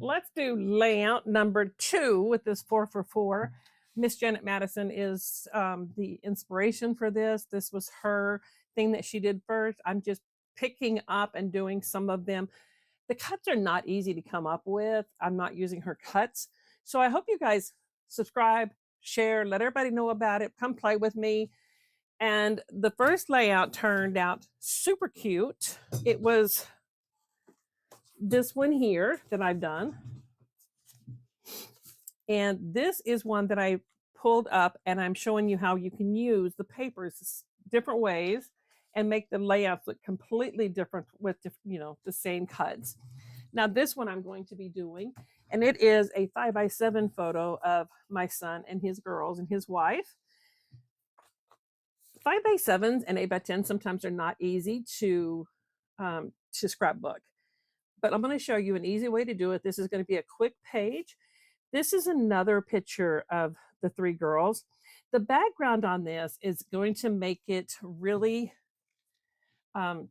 let's do layout number 2 with this 4 for 4. Miss Janet Madison is the inspiration for this. This was her thing that she did first. I'm just picking up and doing some of them. The cuts are not easy to come up with. I'm not using her cuts. So I hope you guys subscribe, share, let everybody know about it. Come play with me. And the first layout turned out super cute. It was this one here that I've done. And this is one that I pulled up, and I'm showing you how you can use the papers different ways and make the layouts look completely different with, the same cuts. Now this one I'm going to be doing, and it is a 5x7 photo of my son and his girls and his wife. 5x7s and 8x10 sometimes are not easy to scrapbook, but I'm going to show you an easy way to do it. This is going to be a quick page. This is another picture of the 3 girls. The background on this is going to make it really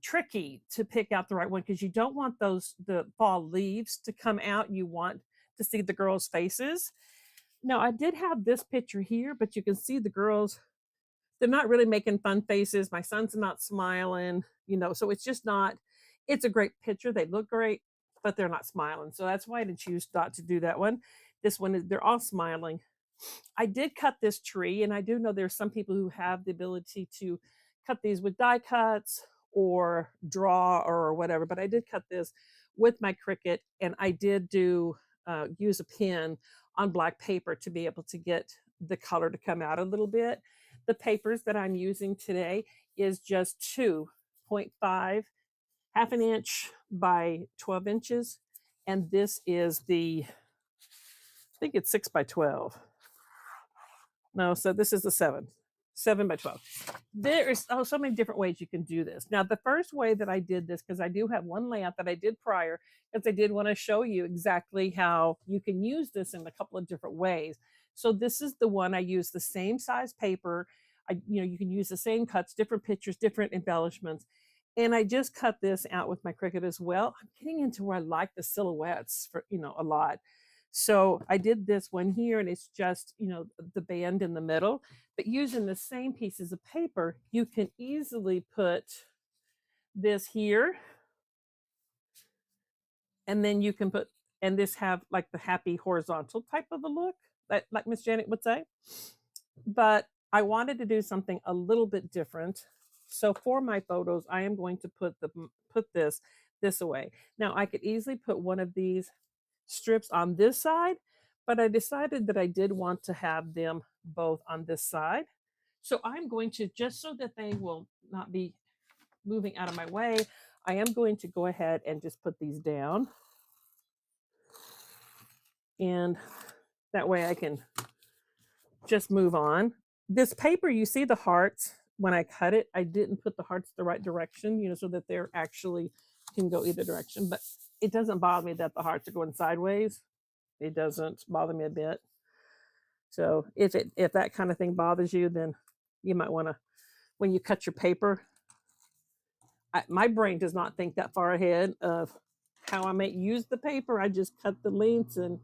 tricky to pick out the right one, because you don't want the fall leaves to come out. You want to see the girls' faces. Now I did have this picture here, but you can see the girls, they're not really making fun faces. My son's not smiling, so it's just not, it's a great picture. They look great, but they're not smiling. So that's why I didn't choose not to do that one. This one is, they're all smiling. I did cut this tree, and I do know there's some people who have the ability to cut these with die cuts or draw or whatever, but I did cut this with my Cricut, and I did use a pen on black paper to be able to get the color to come out a little bit. The papers that I'm using today is just 2.5, half an inch by 12 inches. And this is I think it's 6 by 12. No, so this is the 7 by 12. There is so many different ways you can do this. Now, the first way that I did this, because I do have one layout that I did prior, because I did want to show you exactly how you can use this in a couple of different ways. So this is the one I use the same size paper. You can use the same cuts, different pictures, different embellishments. And I just cut this out with my Cricut as well. I'm getting into where I like the silhouettes for, a lot. So I did this one here, and it's just, the band in the middle. But using the same pieces of paper, you can easily put this here. And then you can and this have like the happy horizontal type of a look, like Miss Janet would say. But I wanted to do something a little bit different. So for my photos, I am going to put this away. Now I could easily put one of these strips on this side, but I decided that I did want to have them both on this side. So I'm going to, just so that they will not be moving out of my way, I am going to go ahead and just put these down. And that way I can just move on. This paper, you see the hearts, when I cut it, I didn't put the hearts the right direction, so that they're actually can go either direction, but it doesn't bother me that the hearts are going sideways. It doesn't bother me a bit. So if that kind of thing bothers you, then you might want to, when you cut your paper, my brain does not think that far ahead of how I might use the paper. I just cut the lengths, and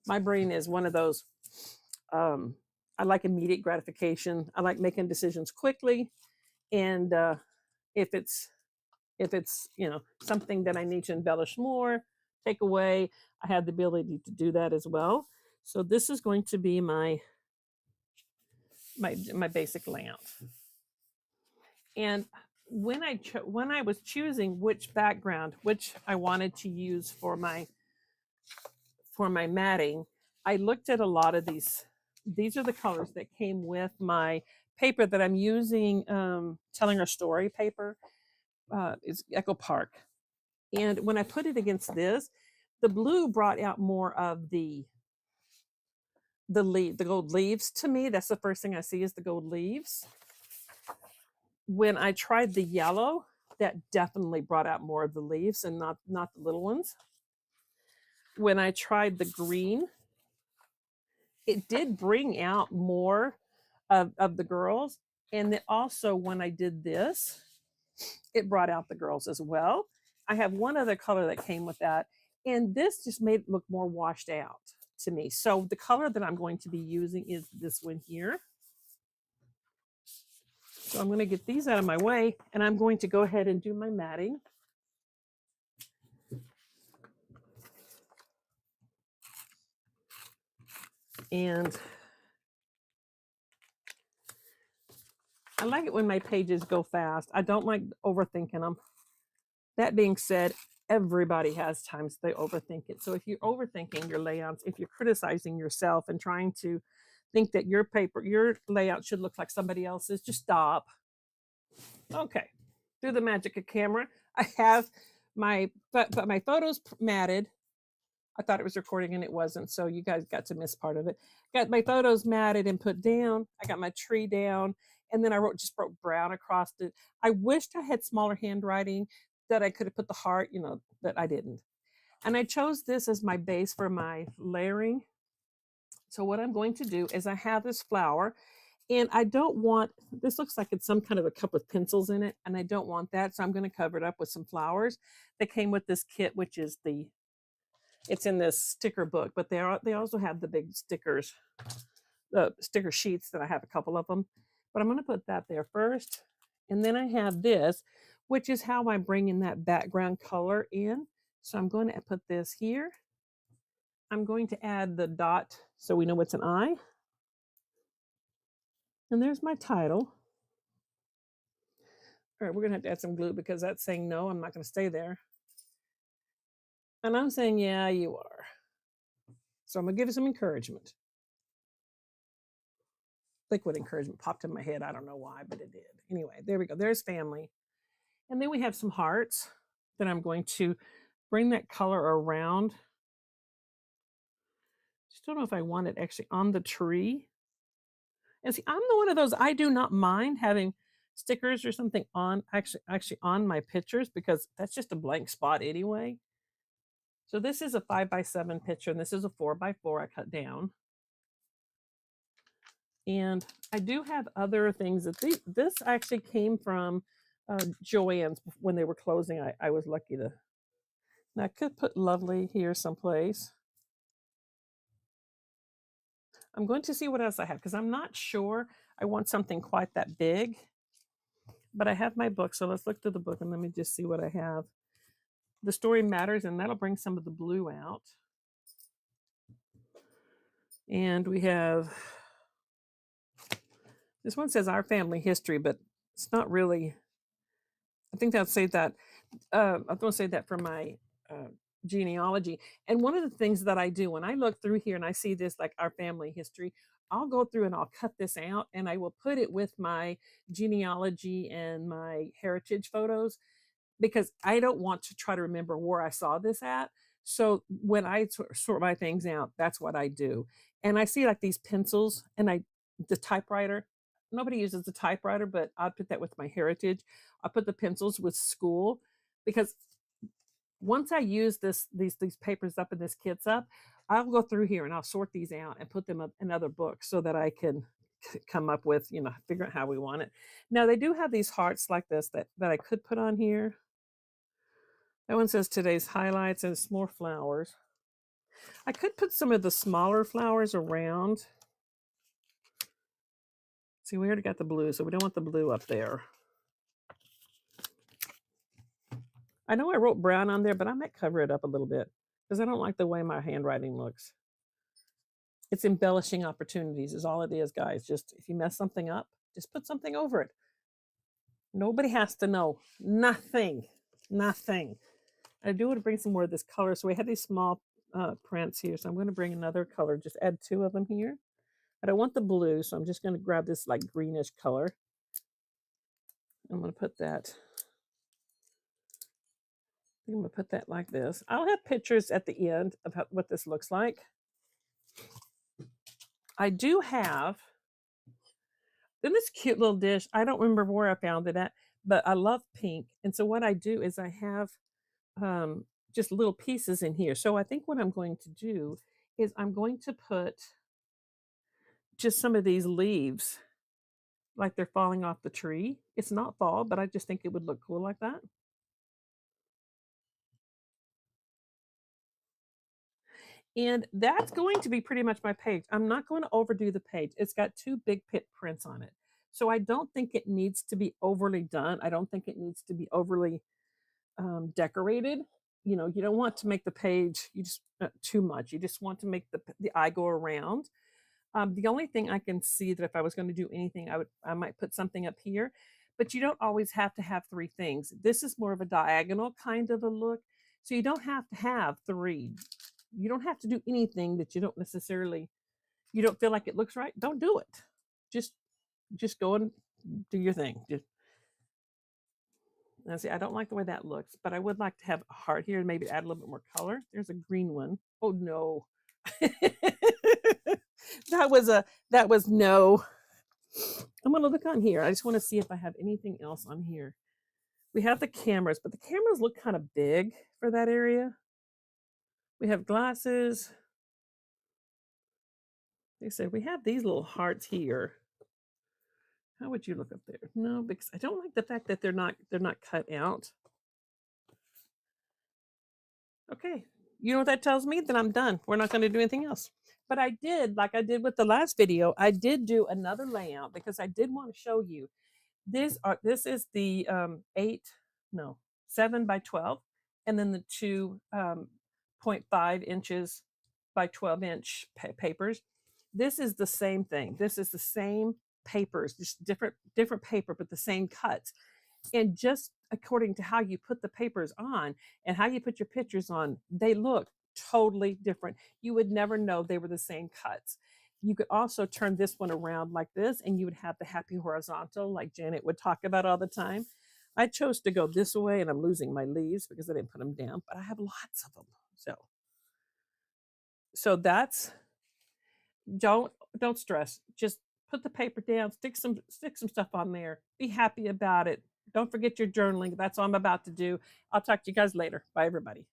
my brain is one of those, I like immediate gratification. I like making decisions quickly. And if it's something that I need to embellish more, take away, I have the ability to do that as well. So this is going to be my basic layout. And when I was choosing which background, which I wanted to use for my matting, I looked at a lot of these. These are the colors that came with my paper that I'm using, Telling Our Story paper. Is Echo Park. And when I put it against this, the blue brought out more of the gold leaves to me. That's the first thing I see is the gold leaves. When I tried the yellow, that definitely brought out more of the leaves and not the little ones. When I tried the green, it did bring out more of the girls. And then also when I did this, it brought out the girls as well. I have one other color that came with that, and this just made it look more washed out to me. So the color that I'm going to be using is this one here. So I'm going to get these out of my way, and I'm going to go ahead and do my matting. And I like it when my pages go fast. I don't like overthinking them. That being said, everybody has times they overthink it. So if you're overthinking your layouts, if you're criticizing yourself and trying to think that your paper, your layout should look like somebody else's, just stop. Okay, through the magic of camera, I have but my photos matted. I thought it was recording and it wasn't, so you guys got to miss part of it. Got my photos matted and put down. I got my tree down, and then I wrote brown across it. I wished I had smaller handwriting that I could have put the heart, but I didn't. And I chose this as my base for my layering. So what I'm going to do is I have this flower, and I don't want, this looks like it's some kind of a cup with pencils in it, and I don't want that, so I'm going to cover it up with some flowers that came with this kit, which is it's in this sticker book, but they also have the big stickers, the sticker sheets that I have a couple of them. But I'm going to put that there first. And then I have this, which is how I'm bringing that background color in. So I'm going to put this here. I'm going to add the dot so we know it's an eye. And there's my title. All right, we're going to have to add some glue because that's saying no, I'm not going to stay there. And I'm saying, yeah, you are. So I'm going to give it some encouragement. Liquid encouragement popped in my head. I don't know why, but it did. Anyway, there we go. There's family. And then we have some hearts that I'm going to bring that color around. Just don't know if I want it actually on the tree. And see, I'm the one of those, I do not mind having stickers or something on actually on my pictures because that's just a blank spot anyway. So this is a 5x7 picture and this is a 4x4 I cut down. And I do have other things that this actually came from Joann's when they were closing. I was lucky to. Now I could put lovely here someplace. I'm going to see what else I have because I'm not sure I want something quite that big. But I have my book, so let's look through the book and let me just see what I have. The story matters, and that'll bring some of the blue out. And we have, this one says our family history, but it's not really, I think I'll say that, I'm going to say that for my genealogy. And one of the things that I do when I look through here and I see this, like our family history, I'll go through and I'll cut this out and I will put it with my genealogy and my heritage photos because I don't want to try to remember where I saw this at. So when I sort my things out, that's what I do. And I see like these pencils and the typewriter, nobody uses the typewriter, but I'll put that with my heritage. I'll put the pencils with school because once I use these papers up and this kit's up, I'll go through here and I'll sort these out and put them up in other books so that I can come up with, figure out how we want it. Now they do have these hearts like this that I could put on here. That one says today's highlights and it's more flowers. I could put some of the smaller flowers around. See, we already got the blue, so we don't want the blue up there. I know I wrote brown on there, but I might cover it up a little bit because I don't like the way my handwriting looks. It's embellishing opportunities is all it is, guys. Just if you mess something up, just put something over it. Nobody has to know. Nothing. I do want to bring some more of this color. So we have these small prints here. So I'm going to bring another color. Just add 2 of them here. I don't want the blue, so I'm just going to grab this like greenish color. I'm going to put that. I'm going to put that like this. I'll have pictures at the end of what this looks like. I do have in this cute little dish. I don't remember where I found it at, but I love pink. And so what I do is I have just little pieces in here. So I think what I'm going to do is I'm going to put just some of these leaves like they're falling off the tree. It's not fall, but I just think it would look cool like that. And that's going to be pretty much my page. I'm not going to overdo the page. It's got two big prints on it. So I don't think it needs to be overly done. I don't think it needs to be overly decorated. You know, you don't want to make the page you just too much. You just want to make the eye go around. The only thing I can see that if I was going to do anything, I might put something up here, but you don't always have to have three things. This is more of a diagonal kind of a look, so you don't have to have three. You don't have to do anything that you don't feel like it looks right. Don't do it. Just just go and do your thing. Just now see, I don't like the way that looks, but I would like to have a heart here and maybe add a little bit more color. There's a green one. Oh no. That was no. I'm gonna look on here. I just want to see if I have anything else on here. We have the cameras, but the cameras look kind of big for that area. We have glasses. They said we have these little hearts here. How would you look up there? No, because I don't like the fact that they're not cut out. Okay. You know what that tells me? Then I'm done. We're not going to do anything else. But I did, like I did with the last video, I did do another layout because I did want to show you. This is the 8, no, 7 by 12, and then the 2.5 inches by 12-inch papers. This is the same thing. This is the same papers, just different paper, but the same cuts. And just according to how you put the papers on and how you put your pictures on, they look totally different. You would never know they were the same cuts. You could also turn this one around like this, and you would have the happy horizontal, like Janet would talk about all the time. I chose to go this way, and I'm losing my leaves because I didn't put them down, but I have lots of them. So that's don't stress. Just put the paper down, stick some stuff on there. Be happy about it. Don't forget your journaling. That's all I'm about to do. I'll talk to you guys later. Bye, everybody.